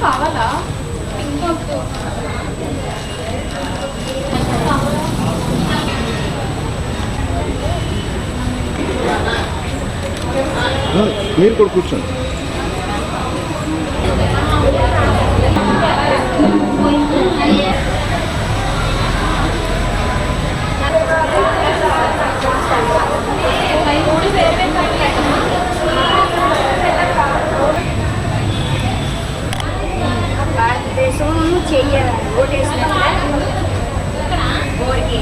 కావాలా ఇంకొద్దు. మీరు కూడా కూర్చోండి. భారతదేశం చెయ్యాలి ఓటేసినట్టు ఓరికి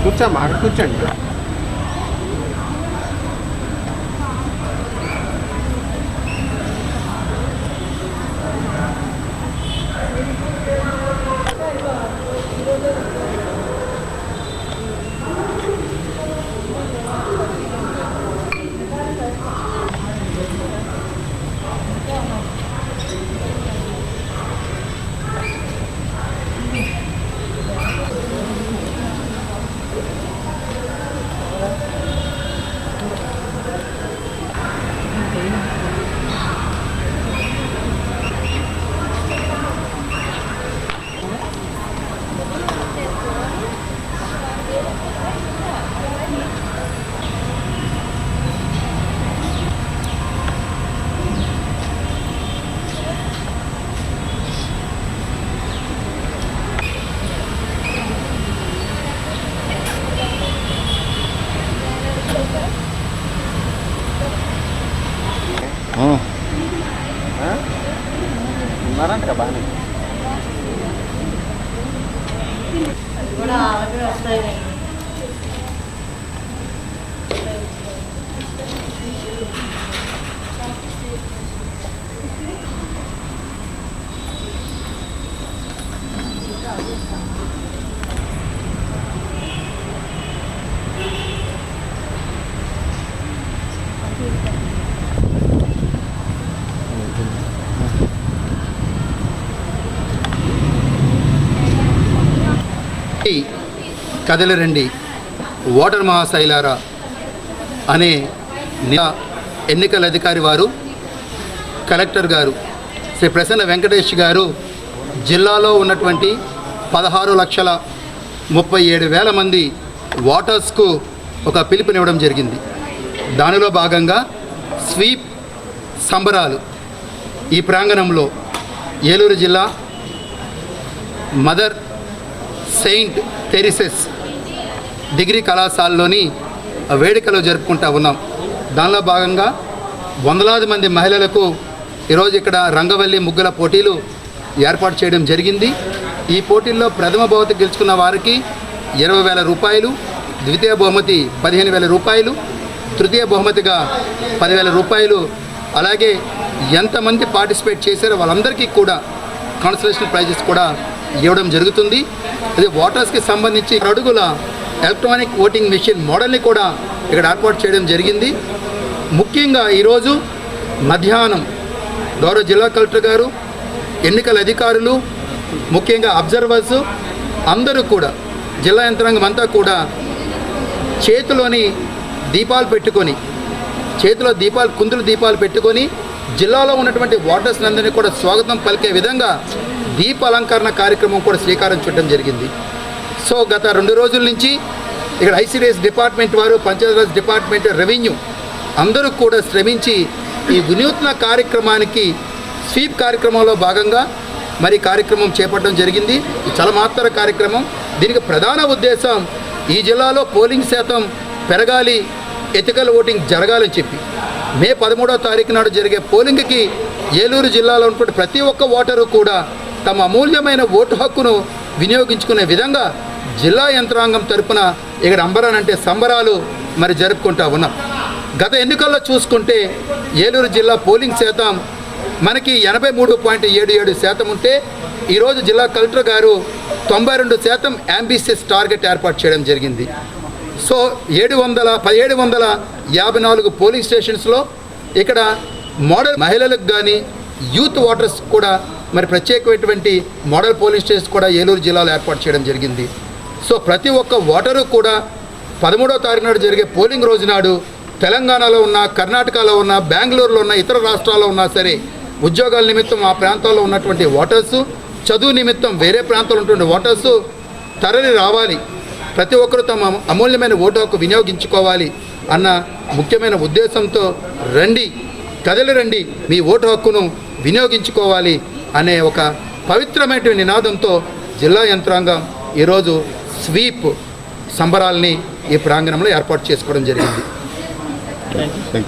కూర్చోమ్మా, అక్కడ కూర్చోండి. ఉన్నారంట బాగానే. కదలరండి ఓటర్ మహాశైలారా అనే ఎన్నికల అధికారి వారు, కలెక్టర్ గారు శ్రీ ప్రసన్న వెంకటేష్ గారు జిల్లాలో ఉన్నటువంటి 16,37,000 మంది ఓటర్స్కు ఒక పిలుపునివ్వడం జరిగింది. దానిలో భాగంగా స్వీప్ సంబరాలు ఈ ప్రాంగణంలో ఏలూరు జిల్లా మదర్ సెయింట్ తెరిసెస్ డిగ్రీ కళాశాలలోని వేడుకలు జరుపుకుంటూ ఉన్నాం. దానిలో భాగంగా వందలాది మంది మహిళలకు ఈరోజు ఇక్కడ రంగవల్లి ముగ్గుల పోటీలు ఏర్పాటు చేయడం జరిగింది. ఈ పోటీల్లో ప్రథమ బహుమతి గెలుచుకున్న వారికి 20,000 రూపాయలు, ద్వితీయ బహుమతి 15,000 రూపాయలు, తృతీయ బహుమతిగా 10,000 రూపాయలు, అలాగే ఎంతమంది పార్టిసిపేట్ చేశారో వాళ్ళందరికీ కూడా కన్సలేషన్ ప్రైజెస్ కూడా ఇవ్వడం జరుగుతుంది. అది ఓటర్స్కి సంబంధించి అడుగుల ఎలక్ట్రానిక్ ఓటింగ్ మెషిన్ మోడల్ని కూడా ఇక్కడ ఏర్పాటు చేయడం జరిగింది. ముఖ్యంగా ఈరోజు మధ్యాహ్నం గౌరవ జిల్లా కలెక్టర్ గారు, ఎన్నికల అధికారులు, ముఖ్యంగా అబ్జర్వర్స్ అందరూ కూడా జిల్లా యంత్రాంగం అంతా కూడా చేతిలోని దీపాలు పెట్టుకొని, చేతిలో దీపాలు కుందులు దీపాలు పెట్టుకొని జిల్లాలో ఉన్నటువంటి ఓటర్స్ అందరినీ కూడా స్వాగతం పలికే విధంగా దీప అలంకరణ కార్యక్రమం కూడా శ్రీకారం చుట్టడం జరిగింది. సో గత 2 రోజుల నుంచి ఇక్కడ ఐసిడిఎస్ డిపార్ట్మెంట్ వారు, పంచాయతీరాజ్ డిపార్ట్మెంట్, రెవెన్యూ అందరూ కూడా శ్రమించి ఈ వినూత్న కార్యక్రమానికి స్వీప్ కార్యక్రమంలో భాగంగా మరి కార్యక్రమం చేపట్టడం జరిగింది. చాలా మహత్తర కార్యక్రమం. దీనికి ప్రధాన ఉద్దేశం ఈ జిల్లాలో పోలింగ్ శాతం పెరగాలి, ఎథికల్ ఓటింగ్ జరగాలని చెప్పి మే 13వ తారీఖు నాడు జరిగే పోలింగ్కి ఏలూరు జిల్లాలో ఉన్నటువంటి ప్రతి ఒక్క ఓటరు కూడా తమ అమూల్యమైన ఓటు హక్కును వినియోగించుకునే విధంగా జిల్లా యంత్రాంగం తరపున ఇక్కడ అంబరాన్ అంటే సంబరాలు మరి జరుపుకుంటా ఉన్నాం. గత ఎన్నికల్లో చూసుకుంటే ఏలూరు జిల్లా పోలింగ్ శాతం మనకి 83.77% ఉంటే ఈరోజు జిల్లా కలెక్టర్ గారు 92% అంబిషియస్ టార్గెట్ ఏర్పాటు చేయడం జరిగింది. సో 1754 పోలింగ్ స్టేషన్స్లో ఇక్కడ మోడల్ మహిళలకు కానీ యూత్ ఓటర్స్ కూడా మరి ప్రత్యేకమైనటువంటి మోడల్ పోలింగ్ స్టేషన్స్ కూడా ఏలూరు జిల్లాలో ఏర్పాటు చేయడం జరిగింది. సో ప్రతి ఒక్క ఓటరు కూడా 13వ తారీఖు నాడు జరిగే పోలింగ్ రోజు నాడు తెలంగాణలో ఉన్న, కర్ణాటకలో ఉన్న, బెంగళూరులో ఉన్న, ఇతర రాష్ట్రాల్లో ఉన్నా సరే ఉద్యోగాల నిమిత్తం ఆ ప్రాంతాల్లో ఉన్నటువంటి ఓటర్సు, చదువు నిమిత్తం వేరే ప్రాంతాల్లో ఉన్నటువంటి ఓటర్సు తరలి రావాలి, ప్రతి ఒక్కరూ తమ అమూల్యమైన ఓటు హక్కు వినియోగించుకోవాలి అన్న ముఖ్యమైన ఉద్దేశంతో రండి, కదలి రండి, మీ ఓటు హక్కును వినియోగించుకోవాలి అనే ఒక పవిత్రమైన నినాదంతో జిల్లా యంత్రాంగం ఈరోజు స్వీప్ సంబరాల్ని ఈ ప్రాంగణంలో ఏర్పాటు చేసుకోవడం జరిగింది. Thank you.